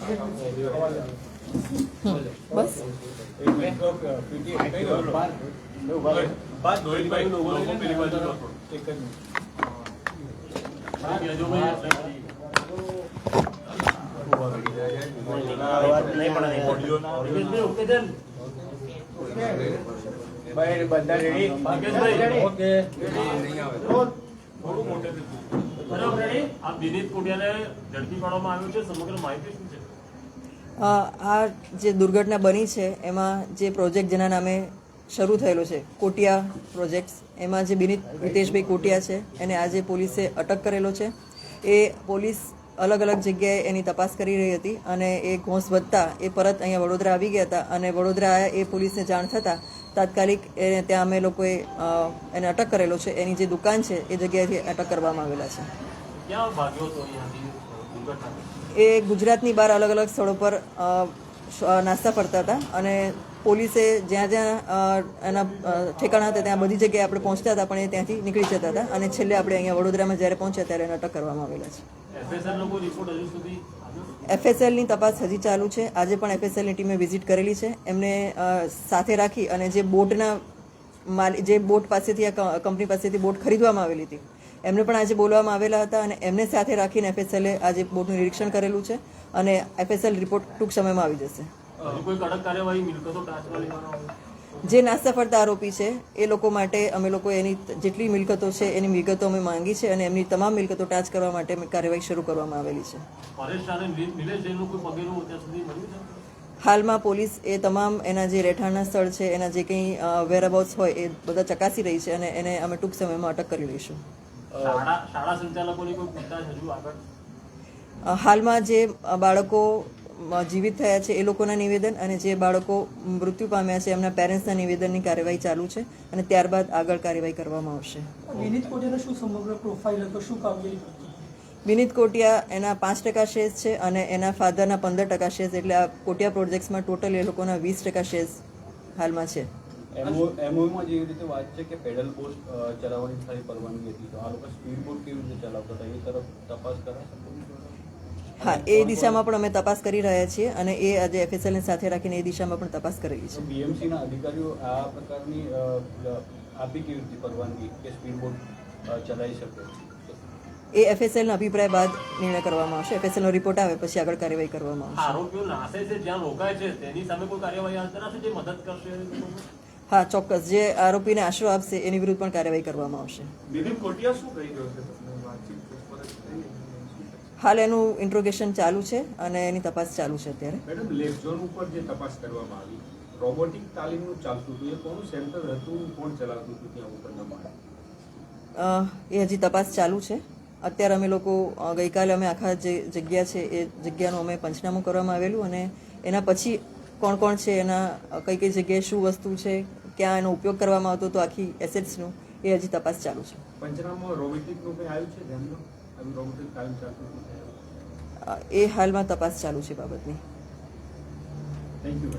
બસ બધા ready? Okay. આપ વિનીત કોટિયાને ઝડપી પાડવામાં આવ્યું છે, સમગ્ર માહિતી શું છે? આ જે દુર્ઘટના બની છે એમાં જે પ્રોજેક્ટ જેના નામે શરૂ થયેલો છે કોટિયા પ્રોજેક્ટ્સ, એમાં જે બિનિત હિતેશભાઈ કોટિયા છે એને આજે પોલીસે અટક કરેલો છે. એ પોલીસ અલગ અલગ જગ્યાએ એની તપાસ કરી રહી હતી અને એ ઘોંસ વધતા એ પરત અહીંયા વડોદરા આવી ગયા હતા અને વડોદરા એ પોલીસને જાણ થતાં તાત્કાલિક એને ત્યાં અમે લોકોએ એને અટક કરેલો છે. એની જે દુકાન છે એ જગ્યાએથી અટક કરવામાં આવેલા છે. ક્યાં ભાગ્યો હતો અહીંયાથી દુર્ઘટના? એ ગુજરાતની બહાર અલગ અલગ સ્થળો પર નાસ્તા ફરતા હતા અને પોલીસે જ્યાં જ્યાં એના ઠેકાણા હતા ત્યાં બધી જગ્યાએ આપણે પહોંચતા હતા, પણ એ ત્યાંથી નીકળી જતા હતા અને છેલ્લે આપણે અહીંયા વડોદરામાં જ્યારે પહોંચ્યા ત્યારે એને અટક કરવામાં આવેલા છે. FSLની તપાસ હજી ચાલુ છે. આજે પણ FSLની ટીમે વિઝિટ કરેલી છે. એમને સાથે રાખી અને જે બોટના જે બોટ પાસેથી આ કંપની પાસેથી બોટ ખરીદવામાં આવેલી હતી એમને પણ આજે બોલવામાં આવેલા હતા અને એમને સાથે રાખીને FSLએ આજે બોટનું નિરીક્ષણ કરેલું છે અને FSL રિપોર્ટ ટૂંક સમયમાં આવી જશે. જે નાસ્તા ફરતા આરોપી છે એ લોકો માટે અમે લોકો એની જેટલી મિલકતો છે એની વિગતો અમે માંગી છે અને એમની તમામ મિલકતો ટાંચ કરવા માટે કાર્યવાહી શરૂ કરવામાં આવેલી છે. હાલમાં પોલીસ એ તમામ એના જે રહેઠાણના સ્થળ છે, એના જે કંઈ વેરઅબાઉટ્સ હોય એ બધા ચકાસી રહી છે અને એને અમે ટૂંક સમયમાં અટક કરી લઈશું. હાલમાં જે બાળકો જીવિત થયા છે એ લોકોના નિવેદન અને જે બાળકો મૃત્યુ પામ્યા છે એમના પેરેન્ટ્સના નિવેદનની કાર્યવાહી ચાલુ છે અને ત્યારબાદ આગળ કાર્યવાહી કરવામાં આવશે. વિનીત કોટિયાનો શું સમગ્ર પ્રોફાઇલ હતો, શું કામગીરી કરતો? વિનીત કોટિયા એના 5% શેર્સ છે અને એના ફાધરના 15% શેર્સ, એટલે આ કોટિયા પ્રોજેક્ટ્સમાં ટોટલ એ લોકોના 20% શેર્સ હાલમાં છે. એમઓમાં જેવી રીતે વાત છે કે પેડલ બોટ ચલાવવાની ખાલી પરવાનગી હતી, તો આ લોકો સ્પીડ બોટ કેવી રીતે ચલાવતા હતા એ તરફ તપાસ કરાશે? હા, એ દિશામાં પણ અમે તપાસ કરી રહ્યા છીએ અને એ આજે FSLને સાથે રાખીને એ દિશામાં પણ તપાસ કરેલી છે. BMCના અધિકારીઓ આ પ્રકારની આપી કેવી રીતે પરવાનગી કે સ્પીડ બોટ ચલાવી શકે? એ FSLનો અભિપ્રાય બાદ નિર્ણય કરવામાં આવશે. FSLનો રિપોર્ટ આવે પછી આગળ કાર્યવાહી કરવામાં આવશે. આરોપીઓ નાસે છે જ્યાં રોકાય છે તેની સામે કોઈ કાર્યવાહી હાથ ધરાશે જે મદદ કરશે? હા, ચોક્કસ. જે આરોપીને આશરો આપશે એની વિરુદ્ધ પણ કાર્યવાહી કરવામાં આવશે. વિનીત કોટિયા શું કહી ગયો છે? હાલ એનું ઇન્ટ્રોગેશન ચાલુ છે અને એની તપાસ ચાલુ છે અત્યારે. મેડમ, લેક ઝોન ઉપર જે તપાસ કરવામાં આવી, રોબોટિક તાલીમનું ચાલતું હતું, એ કોનું સેન્ટર હતું, કોણ ચલાવતું હતું ત્યાં ઉપરના માળે? એ હજી તપાસ ચાલુ છે. અત્યારે અમે લોકો ગઈકાલે અમે આખા જે જગ્યા છે એ જગ્યાનું અમે પંચનામું કરવામાં આવેલું અને એના પછી કોણ કોણ છે, એના કઈ કઈ જગ્યાએ શું વસ્તુ છે, ક્યાં એનો ઉપયોગ કરવામાં આવતો હતો, આખી એસેટ્સનું, એ હજી તપાસ ચાલુ છે. પંચનામામાં રોબોટિકનું કંઈ આવ્યું છે ધ્યાનમાં? રોબોટિક તાલીમ ચાલતું હતું એ હાલમાં તપાસ ચાલુ છે બાબતની. Thank you.